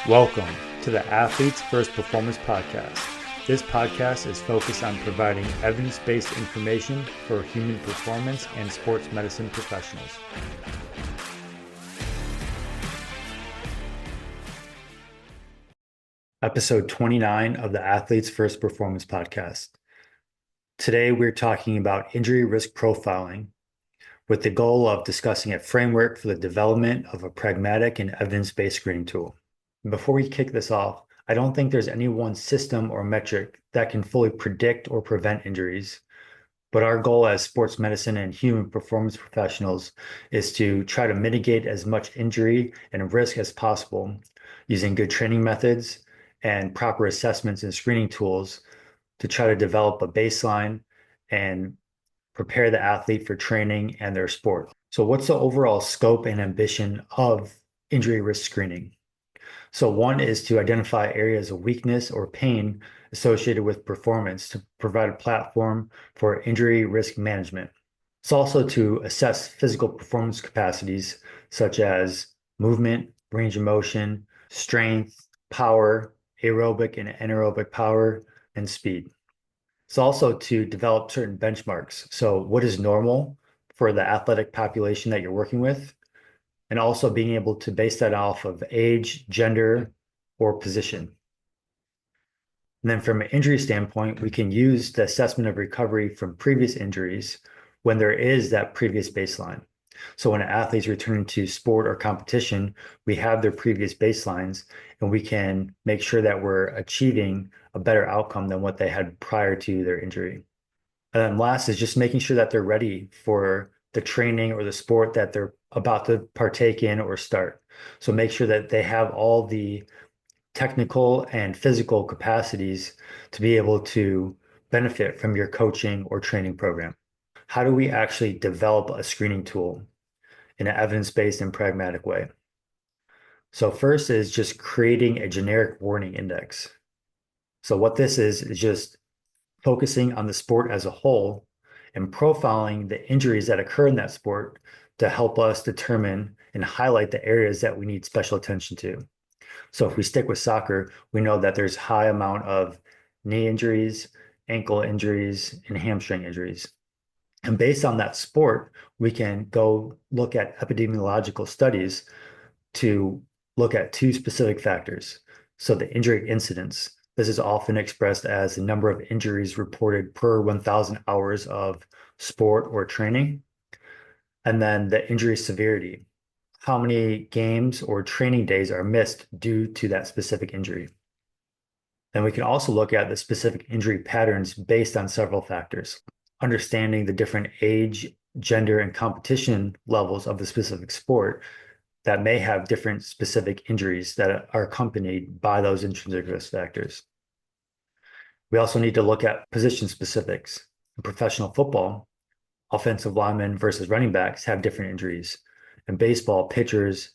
Welcome to the Athletes First Performance Podcast. This podcast is focused on providing evidence-based information for human performance and sports medicine professionals. Episode 29 of the Athletes First Performance Podcast. Today we're talking about injury risk profiling with the goal of discussing a framework for the development of a pragmatic and evidence-based screening tool. Before we kick this off, I don't think there's any one system or metric that can fully predict or prevent injuries. But our goal as sports medicine and human performance professionals is to try to mitigate as much injury and risk as possible using good training methods and proper assessments and screening tools to try to develop a baseline and prepare the athlete for training and their sport. So what's the overall scope and ambition of injury risk screening? So one is to identify areas of weakness or pain associated with performance to provide a platform for injury risk management. It's also to assess physical performance capacities such as movement, range of motion, strength, power, aerobic and anaerobic power, and speed. It's also to develop certain benchmarks. So what is normal for the athletic population that you're working with? And also being able to base that off of age, gender, or position. And then from an injury standpoint, we can use the assessment of recovery from previous injuries when there is that previous baseline. So when an athlete's returning to sport or competition, we have their previous baselines, and we can make sure that we're achieving a better outcome than what they had prior to their injury. And then last is just making sure that they're ready for the training or the sport that they're about to partake in or start. So make sure that they have all the technical and physical capacities to be able to benefit from your coaching or training program. How do we actually develop a screening tool in an evidence-based and pragmatic way? So first is just creating a generic warning index. So what this is just focusing on the sport as a whole and profiling the injuries that occur in that sport to help us determine and highlight the areas that we need special attention to. So if we stick with soccer, we know that there's high amount of knee injuries, ankle injuries, and hamstring injuries. And based on that sport, we can go look at epidemiological studies to look at two specific factors. So the injury incidence. This is often expressed as the number of injuries reported per 1,000 hours of sport or training. And then the injury severity, how many games or training days are missed due to that specific injury. And we can also look at the specific injury patterns based on several factors, understanding the different age, gender, and competition levels of the specific sport that may have different specific injuries that are accompanied by those intrinsic risk factors. We also need to look at position specifics. In professional football, offensive linemen versus running backs have different injuries. In baseball, pitchers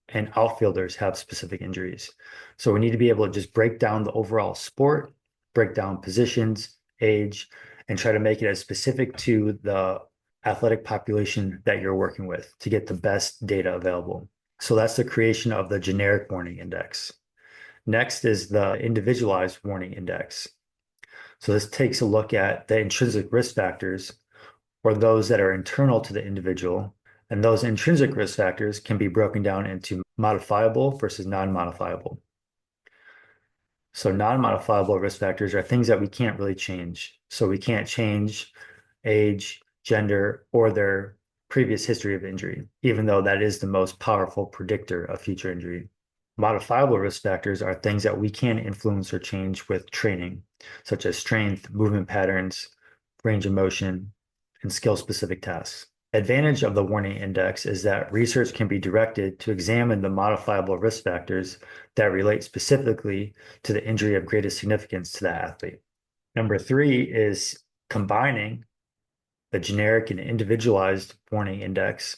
and outfielders have specific injuries. So we need to be able to just break down the overall sport, break down positions, age, and try to make it as specific to the athletic population that you're working with to get the best data available. So that's the creation of the generic warning index. Next is the individualized warning index. So this takes a look at the intrinsic risk factors or those that are internal to the individual. And those intrinsic risk factors can be broken down into modifiable versus non-modifiable. So non-modifiable risk factors are things that we can't really change. So we can't change age, gender, or their previous history of injury, even though that is the most powerful predictor of future injury. Modifiable risk factors are things that we can influence or change with training, such as strength, movement patterns, range of motion, and skill-specific tasks. Advantage of the warning index is that research can be directed to examine the modifiable risk factors that relate specifically to the injury of greatest significance to the athlete. Number three is combining the generic and individualized warning index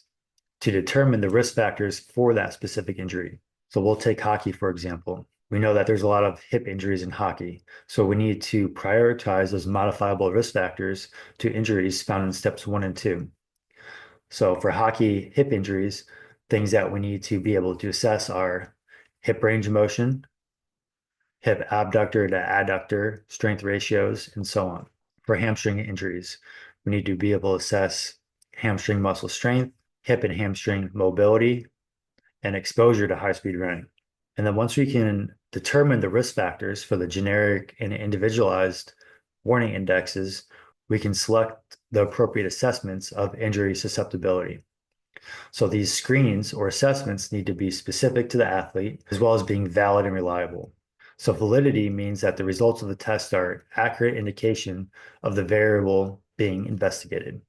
to determine the risk factors for that specific injury. So we'll take hockey, for example. We know that there's a lot of hip injuries in hockey. So we need to prioritize those modifiable risk factors to injuries found in steps 1 and 2. So for hockey hip injuries, things that we need to be able to assess are hip range of motion, hip abductor to adductor strength ratios, and so on. For hamstring injuries, we need to be able to assess hamstring muscle strength, hip and hamstring mobility, and exposure to high-speed running. And then once we can determine the risk factors for the generic and individualized warning indexes, we can select the appropriate assessments of injury susceptibility. So these screens or assessments need to be specific to the athlete as well as being valid and reliable. So validity means that the results of the test are accurate indication of the variable being investigated.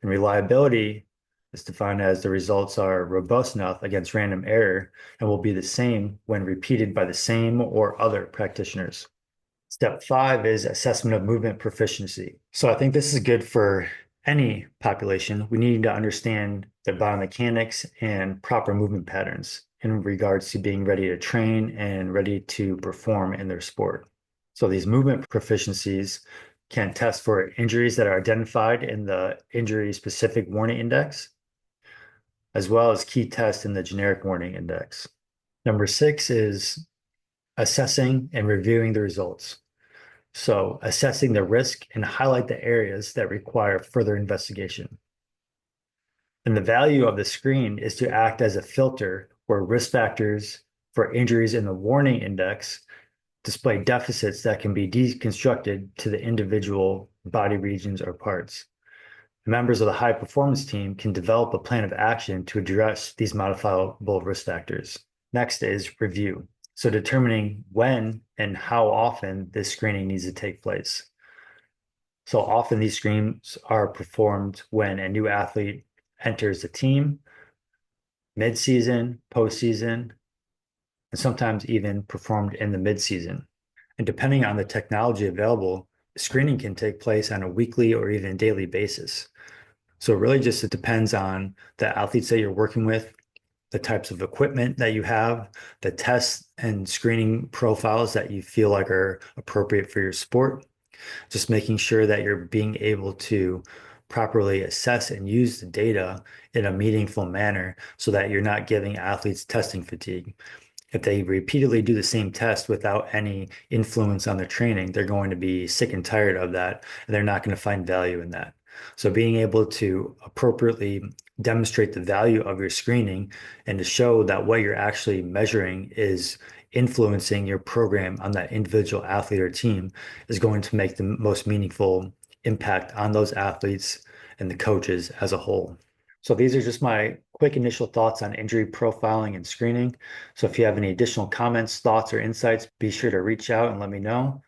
And reliability is defined as the results are robust enough against random error and will be the same when repeated by the same or other practitioners. Step 5 is assessment of movement proficiency. So I think this is good for any population. We need to understand their biomechanics and proper movement patterns in regards to being ready to train and ready to perform in their sport. So these movement proficiencies can test for injuries that are identified in the injury-specific warning index, as well as key tests in the generic warning index. Number 6 is assessing and reviewing the results. So assessing the risk and highlight the areas that require further investigation. And the value of the screen is to act as a filter where risk factors for injuries in the warning index display deficits that can be deconstructed to the individual body regions or parts. Members of the high performance team can develop a plan of action to address these modifiable risk factors. Next is review. So determining when and how often this screening needs to take place. So often these screens are performed when a new athlete enters the team, mid-season, postseason, and sometimes even performed in the mid-season. And depending on the technology available, screening can take place on a weekly or even daily basis. So it really just depends on the athletes that you're working with, the types of equipment that you have, the tests and screening profiles that you feel like are appropriate for your sport. Just making sure that you're being able to properly assess and use the data in a meaningful manner so that you're not giving athletes testing fatigue. If they repeatedly do the same test without any influence on their training, they're going to be sick and tired of that, and they're not going to find value in that. So being able to appropriately demonstrate the value of your screening and to show that what you're actually measuring is influencing your program on that individual athlete or team is going to make the most meaningful impact on those athletes and the coaches as a whole. So these are just my quick initial thoughts on injury profiling and screening. So if you have any additional comments, thoughts, or insights, be sure to reach out and let me know.